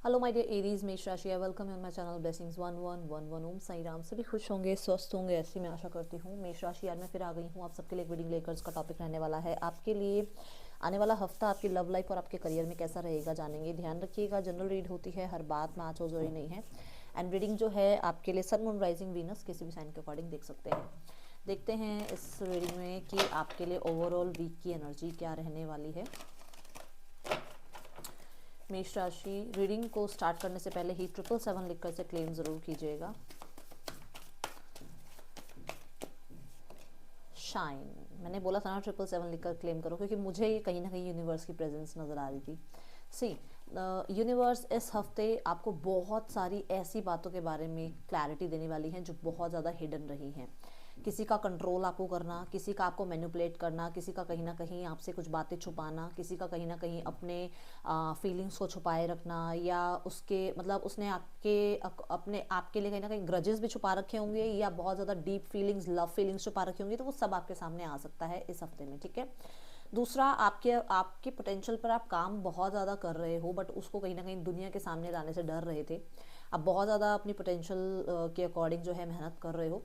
Hello my dear Aries, मेष राशि है। Welcome on my channel blessings 1111। ओम साई राम। सभी खुश होंगे, स्वस्थ होंगे, ऐसी मैं आशा करती हूँ। मेष राशि यार मैं फिर आ गई हूँ आप सबके लिए एक रीडिंग लेकर। इसका टॉपिक रहने वाला है आपके लिए आने वाला हफ्ता आपकी लव लाइफ और आपके करियर में कैसा रहेगा, जानेंगे। ध्यान रखिएगा, जनरल रीड होती है, हर बात में आज हो जोड़ी नहीं है। एंड रीडिंग जो है आपके लिए सन मून राइजिंग वीनस किसी भी साइन के अकॉर्डिंग देख सकते हैं। देखते हैं इस रीडिंग में कि आपके लिए ओवरऑल वीक की एनर्जी क्या रहने वाली है। मेष राशि, रीडिंग को स्टार्ट करने से पहले ही 777 लिखकर से क्लेम ज़रूर कीजिएगा। शाइन, मैंने बोला था ना 777 लिखकर क्लेम करो, क्योंकि मुझे ये कहीं ना कहीं यूनिवर्स की प्रेजेंस नज़र आ रही थी। सी यूनिवर्स इस हफ्ते आपको बहुत सारी ऐसी बातों के बारे में क्लैरिटी देने वाली हैं जो बहुत ज़्यादा हिडन रही हैं। किसी का कंट्रोल आपको करना, किसी का आपको मैनिपुलेट करना, किसी का कहीं ना कहीं आपसे कुछ बातें छुपाना, किसी का कहीं ना कहीं अपने फीलिंग्स को छुपाए रखना, या उसके मतलब उसने अपने आपके लिए कहीं ना कहीं ग्रजेस भी छुपा रखे होंगे, या बहुत ज़्यादा डीप फीलिंग्स, लव फीलिंग्स छुपा रखे होंगे, तो वो सब आपके सामने आ सकता है इस हफ्ते में। ठीक है। दूसरा, आपके आपके पोटेंशियल पर आप काम बहुत ज़्यादा कर रहे हो, बट उसको कहीं ना कहीं दुनिया के सामने लाने से डर रहे थे। आप बहुत ज़्यादा अपनी पोटेंशियल के अकॉर्डिंग जो है मेहनत कर रहे हो,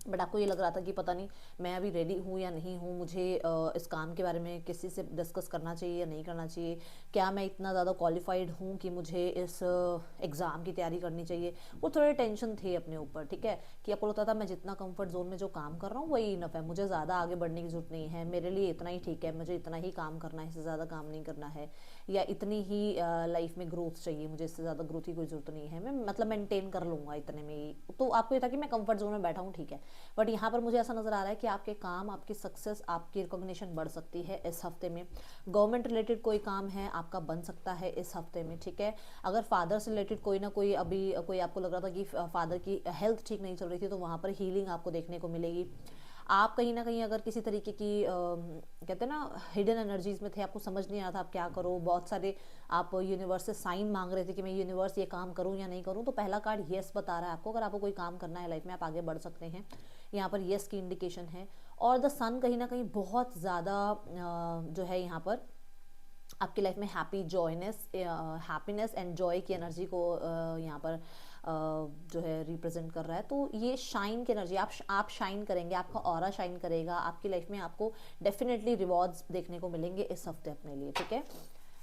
बट आपको ये लग रहा था कि पता नहीं मैं अभी रेडी हूँ या नहीं हूँ, मुझे इस काम के बारे में किसी से डिस्कस करना चाहिए या नहीं करना चाहिए, क्या मैं इतना ज़्यादा क्वालिफाइड हूँ कि मुझे इस एग्ज़ाम की तैयारी करनी चाहिए। वो थोड़े टेंशन थे अपने ऊपर। ठीक है, कि आपको लगता था मैं जितना कंफर्ट जोन में जो काम कर रहा हूँ वही इनफ है, मुझे ज़्यादा आगे बढ़ने की जरूरत नहीं है, मेरे लिए इतना ही ठीक है, मुझे इतना ही काम करना है, इससे ज़्यादा काम नहीं करना है, या इतनी ही लाइफ में ग्रोथ चाहिए, मुझे इससे ज़्यादा ग्रोथ की कोई ज़रूरत नहीं है, मैं मतलब मेंटेन कर लूँगा इतने में ही। तो आपको ये था कि मैं कंफर्ट जोन में बैठा हूँ, ठीक है। बट यहाँ पर मुझे ऐसा नज़र आ रहा है कि आपके काम, आपकी सक्सेस, आपकी रिकॉग्निशन बढ़ सकती है इस हफ्ते में। गवर्नमेंट रिलेटेड कोई काम है आपका बन सकता है इस हफ्ते में। ठीक है। अगर फादर से रिलेटेड कोई ना कोई, अभी कोई आपको लग रहा था कि फादर की हेल्थ ठीक नहीं चल रही थी, तो वहाँ पर हीलिंग आपको देखने को मिलेगी। आप कहीं ना कहीं अगर किसी तरीके की कहते हैं ना हिडन एनर्जीज में थे, आपको समझ नहीं आ रहा था आप क्या करो, बहुत सारे आप यूनिवर्स से साइन मांग रहे थे कि मैं यूनिवर्स ये काम करूं या नहीं करूं, तो पहला कार्ड येस बता रहा है आपको। अगर आपको कोई काम करना है लाइफ में, आप आगे बढ़ सकते हैं, यहाँ पर येस की इंडिकेशन है। और द सन कहीं ना कहीं बहुत ज़्यादा जो है यहाँ पर आपकी लाइफ में हैप्पीनेस एंड जॉय की एनर्जी को यहाँ पर जो है रिप्रेजेंट कर रहा है। तो ये शाइन की एनर्जी, आप शाइन करेंगे, आपका ऑरा शाइन करेगा, आपकी लाइफ में आपको डेफिनेटली रिवॉर्ड्स देखने को मिलेंगे इस हफ्ते अपने लिए। ठीक है।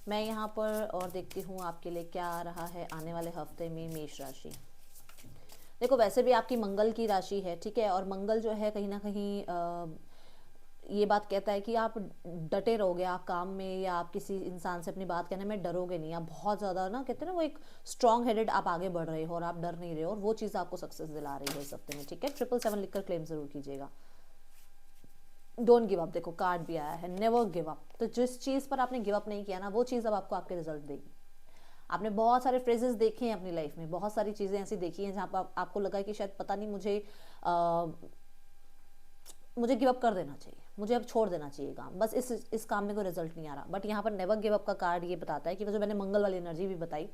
मैं यहाँ पर और देखती हूँ आपके लिए क्या आ रहा है आने वाले हफ्ते में। मेष राशि, देखो वैसे भी आपकी मंगल की राशि है। ठीक है। और मंगल जो है कहीं ना कहीं ये बात कहता है कि आप डटे रहोगे, आप काम में या आप किसी इंसान से अपनी बात कहने में डरोगे नहीं। आप बहुत ज़्यादा ना कहते हैं ना वो एक स्ट्रॉन्ग हेडेड आप आगे बढ़ रहे हो और आप डर नहीं रहे हो, और वो चीज़ आपको सक्सेस दिला रही है इस हफ्ते में। ठीक है। 777 लिखकर क्लेम जरूर कीजिएगा। डोंट गिव अप, देखो कार्ड भी आया है, नेवर गिव अप। तो जिस चीज़ पर आपने गिव अप नहीं किया ना, वो चीज़ अब आपको आपके रिजल्ट देगी। आपने बहुत सारे फ्रेजेस देखे हैं अपनी लाइफ में, बहुत सारी चीज़ें ऐसी देखी हैं जहाँ पर आपको लगा है कि शायद पता नहीं मुझे गिव अप कर देना चाहिए, मुझे अब छोड़ देना चाहिए काम, बस इस काम में कोई रिजल्ट नहीं आ रहा। बट यहाँ पर नेवर गिव अप का कार्ड ये बताता है कि वो जो मैंने मंगल वाली एनर्जी भी बताई,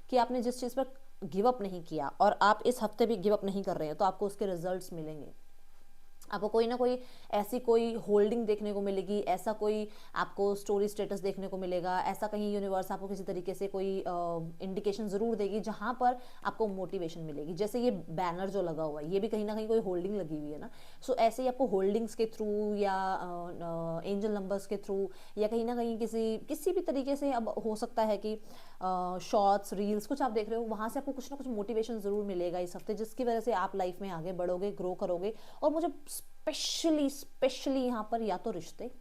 कि आपने जिस चीज़ पर गिव अप नहीं किया और आप इस हफ्ते भी गिव अप नहीं कर रहे हैं, तो आपको उसके रिजल्ट्स मिलेंगे। आपको कोई ना कोई ऐसी कोई होल्डिंग देखने को मिलेगी, ऐसा कोई आपको स्टोरी स्टेटस देखने को मिलेगा, ऐसा कहीं यूनिवर्स आपको किसी तरीके से कोई इंडिकेशन ज़रूर देगी जहाँ पर आपको मोटिवेशन मिलेगी। जैसे ये बैनर जो लगा हुआ है, ये भी कहीं ना कहीं कोई होल्डिंग लगी हुई है ना। सो ऐसे ही आपको होल्डिंग्स के थ्रू या एंजल नंबर्स के थ्रू या कहीं ना कहीं किसी भी तरीके से, अब हो सकता है कि शॉर्ट्स रील्स कुछ आप देख रहे हो, वहाँ से आपको कुछ ना कुछ मोटिवेशन ज़रूर मिलेगा इस हफ्ते, जिसकी वजह से आप लाइफ में आगे बढ़ोगे, ग्रो करोगे। और मुझे स्पेशली यहाँ पर या तो रिश्ते,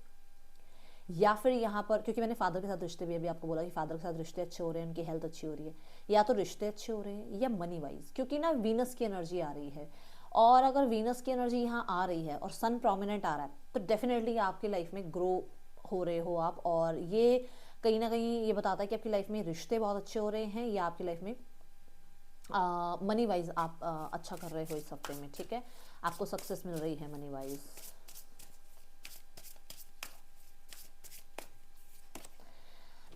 या फिर यहाँ पर क्योंकि मैंने फादर के साथ रिश्ते भी अभी आपको बोला कि फादर के साथ रिश्ते अच्छे हो रहे हैं, उनकी हेल्थ अच्छी हो रही है, या तो रिश्ते अच्छे हो रहे हैं या मनी वाइज, क्योंकि ना वीनस की एनर्जी आ रही है। और अगर वीनस की एनर्जी यहाँ आ रही है और सन प्रोमिनेंट आ रहा है, तो डेफिनेटली आपकी लाइफ में ग्रो हो रहे हो आप। और ये कहीं ना कहीं ये बताता है कि आपकी लाइफ में रिश्ते बहुत अच्छे हो रहे हैं, या आपकी लाइफ में मनी वाइज आप अच्छा कर रहे हो इस हफ्ते में। ठीक है। आपको सक्सेस मिल रही है मनी वाइज।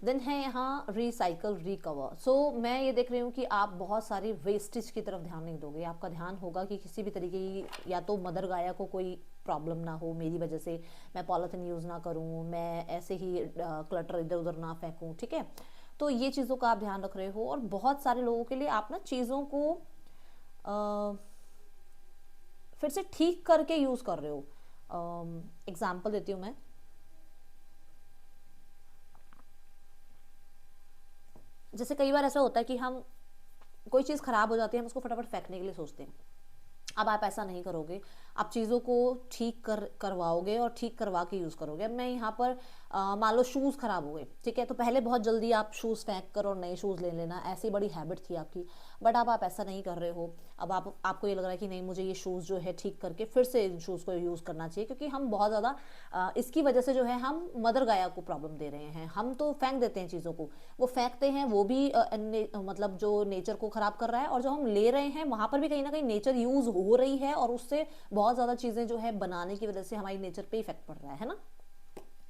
देन है यहाँ रिसाइकल रिकवर। सो मैं ये देख रही हूँ कि आप बहुत सारी वेस्टेज की तरफ ध्यान नहीं दोगे। आपका ध्यान होगा कि किसी भी तरीके की, या तो मदर गाया को कोई प्रॉब्लम ना हो मेरी वजह से, मैं पॉलिथीन यूज़ ना करूँ, मैं ऐसे ही क्लटर इधर उधर ना फेंकूँ। ठीक है। तो ये चीज़ों का आप ध्यान रख रहे हो। और बहुत सारे लोगों के लिए आप ना चीज़ों को फिर से ठीक करके यूज़ कर रहे हो। एग्जाम्पल देती हूँ मैं। जैसे कई बार ऐसा होता है कि हम कोई चीज़ ख़राब हो जाती है, हम उसको फटाफट फेंकने के लिए सोचते हैं। अब आप ऐसा नहीं करोगे, आप चीज़ों को ठीक करवाओगे और ठीक करवा के यूज़ करोगे। अब मैं यहाँ पर मान लो शूज़ ख़राब हो गए, ठीक है, तो पहले बहुत जल्दी आप शूज़ फेंक कर और नए शूज़ ले लेना, ऐसी बड़ी हैबिट थी आपकी। बट अब आप ऐसा नहीं कर रहे हो। अब आपको ये लग रहा है कि नहीं, मुझे ये शूज़ जो है ठीक करके फिर से इन शूज़ को यूज़ करना चाहिए, क्योंकि हम बहुत ज़्यादा इसकी वजह से जो है हम मदर गाया को प्रॉब्लम दे रहे हैं। हम तो फेंक देते हैं चीज़ों को, वो फेंकते हैं, वो भी मतलब जो नेचर को ख़राब कर रहा है, और जो हम ले रहे हैं वहाँ पर भी कहीं ना कहीं नेचर यूज़ हो रही है, और उससे बहुत ज़्यादा चीज़ें जो है बनाने की वजह से हमारी नेचर पे इफेक्ट पड़ रहा है ना।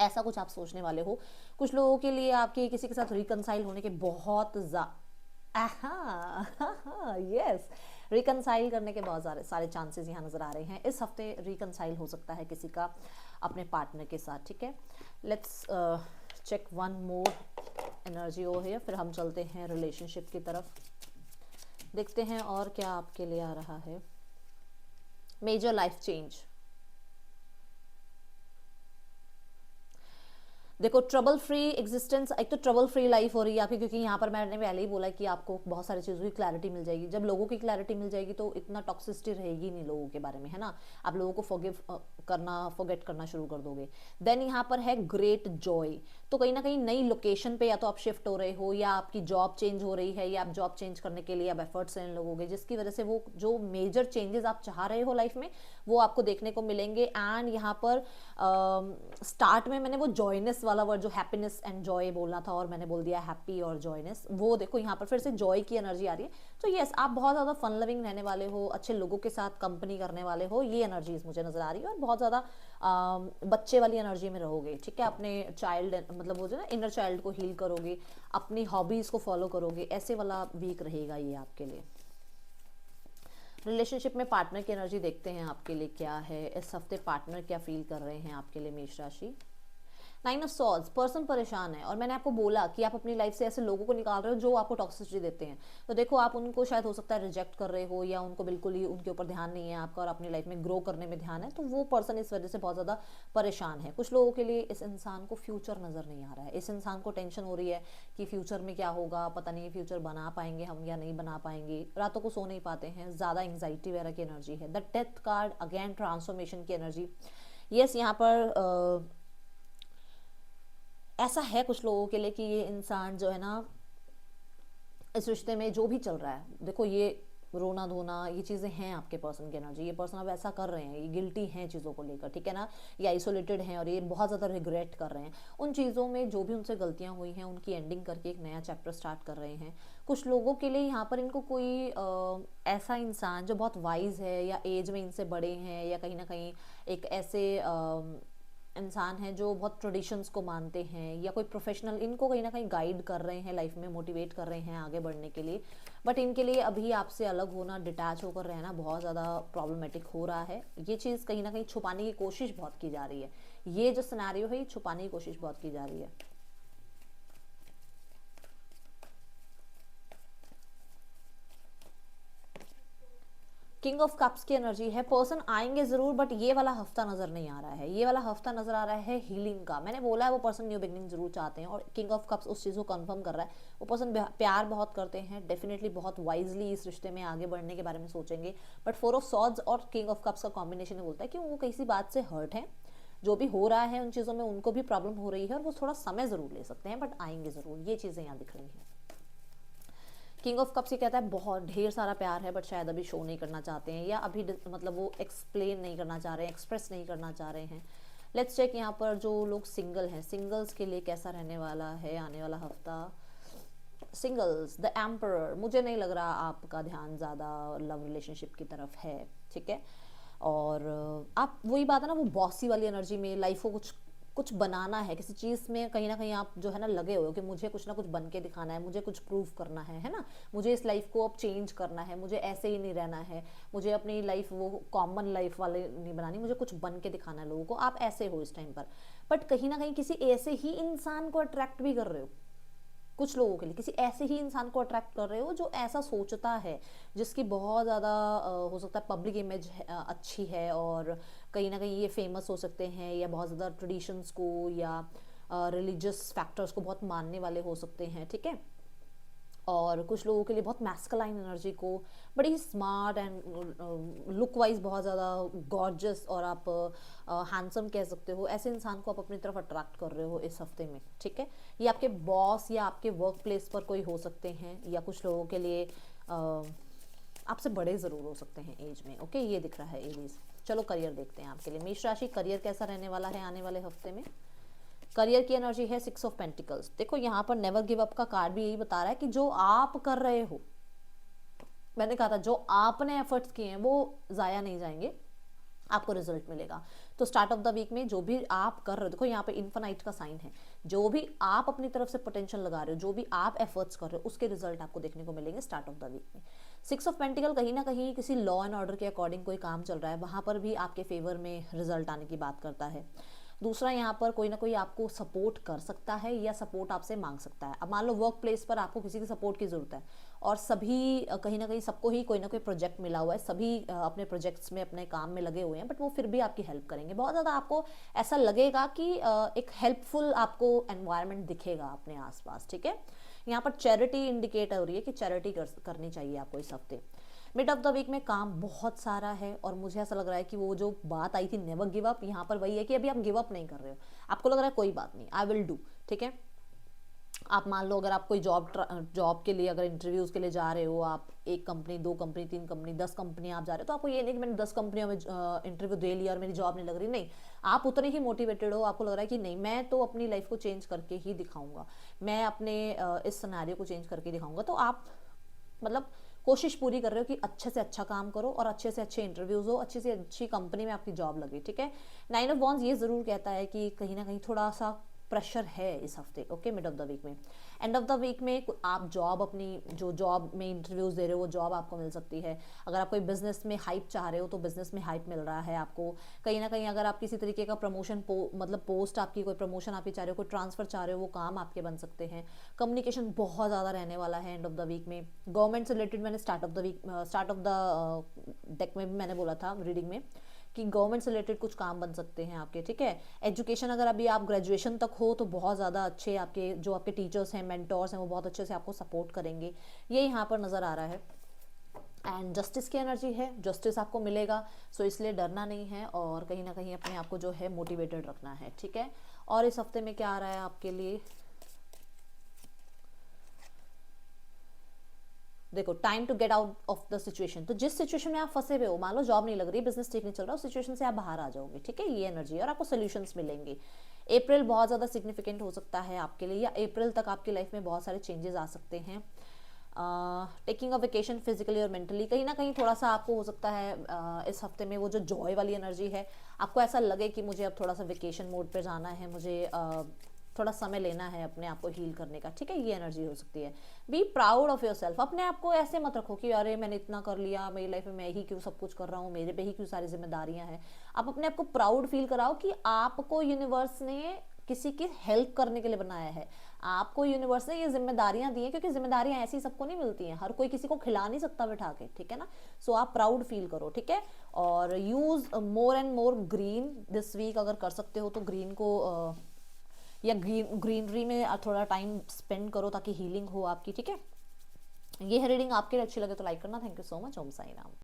ऐसा कुछ आप सोचने वाले हो। कुछ लोगों के लिए आपके किसी के साथ रिकनसाइल होने के बहुत यस, रिकनसाइल करने के बहुत सारे सारे चांसेस यहाँ नज़र आ रहे हैं। इस हफ्ते रिकनसाइल हो सकता है किसी का अपने पार्टनर के साथ, ठीक है। Let's check one more energy ओ है, फिर हम चलते हैं रिलेशनशिप की तरफ, देखते हैं और क्या आपके लिए आ रहा है। मेजर लाइफ चेंज, देखो ट्रबल फ्री एग्जिस्टेंस, एक तो ट्रबल फ्री लाइफ हो रही है आपकी, क्योंकि यहाँ पर मैंने पहले ही बोला कि आपको बहुत सारी चीज़ों की क्लैरिटी मिल जाएगी। जब लोगों की क्लैरिटी मिल जाएगी तो इतना टॉक्सिसिटी रहेगी नहीं लोगों के बारे में, है ना। आप लोगों को फॉरगेट करना शुरू कर दोगे। देन यहाँ पर है ग्रेट जॉय, तो कहीं ना कहीं नई लोकेशन पे या तो आप शिफ्ट हो रहे हो, या आपकी जॉब चेंज हो रही है, या आप जॉब चेंज करने के लिए आप एफर्ट्स लेने लगोगे, जिसकी वजह से वो जो मेजर चेंजेस आप चाह रहे हो लाइफ में वो आपको देखने को मिलेंगे। एंड यहाँ पर स्टार्ट में मैंने वो जॉयनेस वाला वर्ड, जो हैप्पीनेस एंड जॉय बोलना था, और मैंने बोल दिया हैप्पी और जॉयनेस, वो देखो यहाँ पर फिर से जॉय की एनर्जी आ रही है। तो यस, आप बहुत ज़्यादा फन लविंग रहने वाले हो, अच्छे लोगों के साथ कंपनी करने वाले हो, ये एनर्जीज मुझे नज़र आ रही है। और बहुत ज़्यादा बच्चे वाली एनर्जी में रहोगे, ठीक है। अपने चाइल्ड, मतलब वो जो ना इनर चाइल्ड को हील करोगे, अपनी हॉबीज़ को फॉलो करोगे, ऐसे वाला वीक रहेगा ये आपके लिए। रिलेशनशिप में पार्टनर की एनर्जी देखते हैं आपके लिए क्या है इस हफ्ते। पार्टनर क्या फील कर रहे हैं आपके लिए, मेष राशि। 9 ऑफ सॉर्ड्स, पर्सन परेशान है, और मैंने आपको बोला कि आप अपनी लाइफ से ऐसे लोगों को निकाल रहे हो जो आपको टॉक्सिसिटी देते हैं। तो देखो, आप उनको शायद हो सकता है रिजेक्ट कर रहे हो, या उनको बिल्कुल ही उनके ऊपर ध्यान नहीं है आपका, और अपनी लाइफ में ग्रो करने में ध्यान है, तो वो पर्सन इस वजह से बहुत ज़्यादा परेशान है। कुछ लोगों के लिए इस इंसान को फ्यूचर नज़र नहीं आ रहा है, इस इंसान को टेंशन हो रही है कि फ्यूचर में क्या होगा, पता नहीं फ्यूचर बना पाएंगे हम या नहीं बना पाएंगे, रातों को सो नहीं पाते हैं, ज़्यादा एंग्जाइटी वगैरह की एनर्जी है। The death card again transformation की एनर्जी। यस, यहाँ पर ऐसा है कुछ लोगों के लिए कि ये इंसान जो है ना, इस रिश्ते में जो भी चल रहा है, देखो ये रोना धोना ये चीज़ें हैं आपके पर्सन की एनर्जी। ये पर्सन अब ऐसा कर रहे हैं, ये गिल्टी हैं चीज़ों को लेकर, ठीक है ना, ये आइसोलेटेड हैं, और ये बहुत ज़्यादा रिग्रेट कर रहे हैं उन चीज़ों में, जो भी उनसे गलतियाँ हुई हैं उनकी एंडिंग करके एक नया चैप्टर स्टार्ट कर रहे हैं। कुछ लोगों के लिए यहाँ पर इनको कोई ऐसा इंसान जो बहुत वाइज है, या एज में इनसे बड़े हैं, या कहीं ना कहीं एक ऐसे इंसान है जो बहुत ट्रेडिशंस को मानते हैं, या कोई प्रोफेशनल इनको कहीं ना कहीं गाइड कर रहे हैं लाइफ में, मोटिवेट कर रहे हैं आगे बढ़ने के लिए। बट इनके लिए अभी आपसे अलग होना, डिटैच होकर रहना बहुत ज़्यादा प्रॉब्लमेटिक हो रहा है। ये चीज़ कहीं ना कहीं छुपाने की कोशिश बहुत की जा रही है, ये जो सिनेरियो है ये छुपाने की कोशिश बहुत की जा रही है। किंग ऑफ कप्स की एनर्जी है, पर्सन आएंगे जरूर, बट ये वाला हफ्ता नजर नहीं आ रहा है। ये वाला हफ्ता नजर आ रहा है हीलिंग का। मैंने बोला है वो पर्सन न्यू बिगनिंग जरूर चाहते हैं, और किंग ऑफ कप्स उस चीज़ को कंफर्म कर रहा है। वो पर्सन प्यार बहुत करते हैं, डेफिनेटली बहुत वाइजली इस रिश्ते में आगे बढ़ने के बारे में सोचेंगे। बट 4 ऑफ सॉर्ड्स और किंग ऑफ कप्स का कॉम्बिनेशन बोलता है कि वो किसी बात से हर्ट है, जो भी हो रहा है उन चीज़ों में उनको भी प्रॉब्लम हो रही है, और वो थोड़ा समय ज़रूर ले सकते हैं, बट आएंगे ज़रूर। ये चीज़ें यहाँ दिख रही हैं। किंग ऑफ कप्स ये कहता है बहुत ढेर सारा प्यार है, बट शायद अभी शो नहीं करना चाहते हैं, या अभी मतलब वो एक्सप्लेन नहीं करना चाह रहे हैं, एक्सप्रेस नहीं करना चाह रहे हैं। लेट्स चेक यहाँ पर जो लोग सिंगल हैं, सिंगल्स के लिए कैसा रहने वाला है आने वाला हफ्ता। सिंगल्स, द एम्परर, मुझे नहीं लग रहा आपका ध्यान ज़्यादा लव रिलेशनशिप की तरफ है, ठीक है। और आप वही बात है ना, वो बॉसी वाली एनर्जी में लाइफ को कुछ कुछ बनाना है, किसी चीज़ में कहीं ना कहीं आप जो है ना लगे हुए हो कि मुझे कुछ ना कुछ बन के दिखाना है, मुझे कुछ प्रूव करना है ना, मुझे इस लाइफ को अब चेंज करना है, मुझे ऐसे ही नहीं रहना है, मुझे अपनी लाइफ वो कॉमन लाइफ वाले नहीं बनानी, मुझे कुछ बन के दिखाना है लोगों को। आप ऐसे हो इस टाइम पर, बट कहीं ना कहीं किसी ऐसे ही इंसान को अट्रैक्ट भी कर रहे हो, कुछ लोगों के लिए किसी ऐसे ही इंसान को अट्रैक्ट कर रहे हो जो ऐसा सोचता है, जिसकी बहुत ज़्यादा हो सकता है पब्लिक इमेज अच्छी है, और कहीं ना कहीं ये फेमस हो सकते हैं, या बहुत ज़्यादा ट्रेडिशंस को या रिलीजियस फैक्टर्स को बहुत मानने वाले हो सकते हैं, ठीक है। और कुछ लोगों के लिए बहुत मैस्कुलाइन एनर्जी को, बड़ी स्मार्ट एंड लुक वाइज बहुत ज़्यादा गॉर्जियस, और आप हैंडसम कह सकते हो, ऐसे इंसान को आप अपनी तरफ अट्रैक्ट कर रहे हो इस हफ्ते में, ठीक है। ये आपके बॉस या आपके वर्क प्लेस पर कोई हो सकते हैं, या कुछ लोगों के लिए आपसे बड़े ज़रूर हो सकते हैं एज में, ओके, ये दिख रहा है एरीज। चलो करियर देखते हैं आपके लिए। मेष राशि, करियर कैसा रहने वाला है आने वाले हफ्ते में। करियर की एनर्जी है 6 ऑफ पेंटिकल्स। देखो यहाँ पर नेवर गिव अप का कार्ड भी यही बता रहा है कि जो आप कर रहे हो, मैंने कहा था जो आपने एफर्ट्स किए हैं वो ज़ाया नहीं जाएंगे, आपको रिजल्ट मिलेगा। तो स्टार्ट ऑफ द वीक में जो भी आप कर रहे हो, देखो यहाँ पे इन्फानाइट का साइन है, जो भी आप अपनी तरफ से पोटेंशियल लगा रहे हो, जो भी आप एफर्ट्स कर रहे हो, उसके रिजल्ट आपको देखने को मिलेंगे स्टार्ट ऑफ द वीक में। 6 ऑफ पेंटिकल कहीं ना कहीं किसी लॉ एंड ऑर्डर के अकॉर्डिंग कोई काम चल रहा है, वहां पर भी आपके फेवर में रिजल्ट आने की बात करता है। दूसरा, यहाँ पर कोई ना कोई आपको सपोर्ट कर सकता है या सपोर्ट आपसे मांग सकता है। अब मान लो वर्क प्लेस पर आपको किसी की सपोर्ट की ज़रूरत है, और सभी कहीं ना कहीं सबको ही कोई ना कोई प्रोजेक्ट मिला हुआ है, सभी अपने प्रोजेक्ट्स में अपने काम में लगे हुए हैं, बट वो फिर भी आपकी हेल्प करेंगे बहुत ज़्यादा। आपको ऐसा लगेगा कि एक हेल्पफुल आपको एनवायरनमेंट दिखेगा अपने आसपास, ठीक है। यहाँ पर चैरिटी इंडिकेट हो रही है कि चैरिटी करनी चाहिए आपको इस हफ्ते। मिड ऑफ द वीक में काम बहुत सारा है, और मुझे ऐसा लग रहा है कि वो जो बात आई थी नेवर गिव अप, यहाँ पर वही है कि अभी आप गिव अप नहीं कर रहे हो, आपको लग रहा है कोई बात नहीं, आई विल डू, ठीक है। आप मान लो अगर आप कोई जॉब के लिए अगर इंटरव्यूज के लिए जा रहे हो, आप 1 कंपनी 2 कंपनी 3 कंपनी 10 कंपनी आप जा रहे हो, तो आपको ये नहीं कि मैंने 10 कंपनियों में इंटरव्यू दे लिया और मेरी जॉब नहीं लग रही, नहीं, आप उतने ही मोटिवेटेड हो, आपको लग रहा है कि नहीं मैं तो अपनी लाइफ को चेंज करके ही दिखाऊंगा, मैं अपने इस सिनेरियो को चेंज करके दिखाऊंगा। तो आप मतलब कोशिश पूरी कर रहे हो कि अच्छे से अच्छा काम करो, और अच्छे से अच्छे इंटरव्यूज हो, अच्छी से अच्छी कंपनी में आपकी जॉब लगे, ठीक है। 9 ऑफ वॉन्ड्स ये जरूर कहता है कि कहीं ना कहीं थोड़ा सा प्रेशर है इस हफ्ते, okay, mid of the week में। एंड ऑफ द वीक में आप जॉब, अपनी जो जॉब में इंटरव्यूज दे रहे हो वो जॉब आपको मिल सकती है। अगर आप कोई बिजनेस में हाइप चाह रहे हो तो बिजनेस में हाइप मिल रहा है आपको कहीं ना कहीं। अगर आप किसी तरीके का प्रमोशन मतलब पोस्ट आपकी, कोई प्रमोशन आपकी चाह रहे हो, कोई ट्रांसफर चाह रहे हो, वो काम आपके बन सकते हैं। कम्युनिकेशन बहुत ज़्यादा रहने वाला है एंड ऑफ द वीक में। गवर्नमेंट से रिलेटेड मैंने स्टार्ट ऑफ द डेक में भी मैंने बोला था रीडिंग में कि गवर्नमेंट से रिलेटेड कुछ काम बन सकते हैं आपके, ठीक है। एजुकेशन, अगर अभी आप ग्रेजुएशन तक हो तो बहुत ज़्यादा अच्छे आपके जो आपके टीचर्स हैं, मेंटोर्स हैं, वो बहुत अच्छे से आपको सपोर्ट करेंगे, ये यहाँ पर नज़र आ रहा है। एंड जस्टिस की एनर्जी है, जस्टिस आपको मिलेगा, सो इसलिए डरना नहीं है, और कहीं ना कहीं अपने आप को जो है मोटिवेटेड रखना है, ठीक है। और इस हफ्ते में क्या आ रहा है आपके लिए, देखो, time to get out of the situation. तो जिस सिचुएशन में आप फंसे हुए हो, मान लो जॉब नहीं लग रही, बिजनेस ठीक नहीं चल रहा, उस सिचुएशन से आप बाहर आ जाओगे, ठीक है, ये एनर्जी है, और आपको सोल्यूशंस मिलेंगे। अप्रैल बहुत ज़्यादा सिग्निफिकेंट हो सकता है आपके लिए, या अप्रैल तक आपकी लाइफ में बहुत सारे चेंजेस आ सकते हैं। टेकिंग अ वेकेशन फिजिकली और मेंटली, कहीं ना कहीं थोड़ा सा आपको हो सकता है इस हफ्ते में वो जो जॉय वाली एनर्जी है, आपको ऐसा लगे कि मुझे अब थोड़ा सा वेकेशन मोड पे जाना है, मुझे थोड़ा समय लेना है अपने आप को हील करने का, ठीक है, ये एनर्जी हो सकती है। Be proud of your self, अपने आप को ऐसे मत रखो कि अरे मैंने इतना कर लिया, मेरी लाइफ में मैं ही क्यों सब कुछ कर रहा हूँ, मेरे पे ही क्यों सारी जिम्मेदारियां हैं। आप अपने आप को प्राउड फील कराओ कि आपको यूनिवर्स ने किसी की हेल्प करने के लिए बनाया है, आपको यूनिवर्स ने ये जिम्मेदारियां दी हैं, क्योंकि जिम्मेदारियां ऐसी सबको नहीं मिलती हैं, हर कोई किसी को खिला नहीं सकता बैठा के, ठीक है ना। सो आप प्राउड फील करो, ठीक है। और use more and more green this week, अगर कर सकते हो तो ग्रीन को या ग्रीनरी में थोड़ा टाइम स्पेंड करो ताकि हीलिंग हो आपकी, ठीक है। ये है रीडिंग, आपके लिए अच्छी लगे तो लाइक करना। Thank you so much. Om Sai Ram.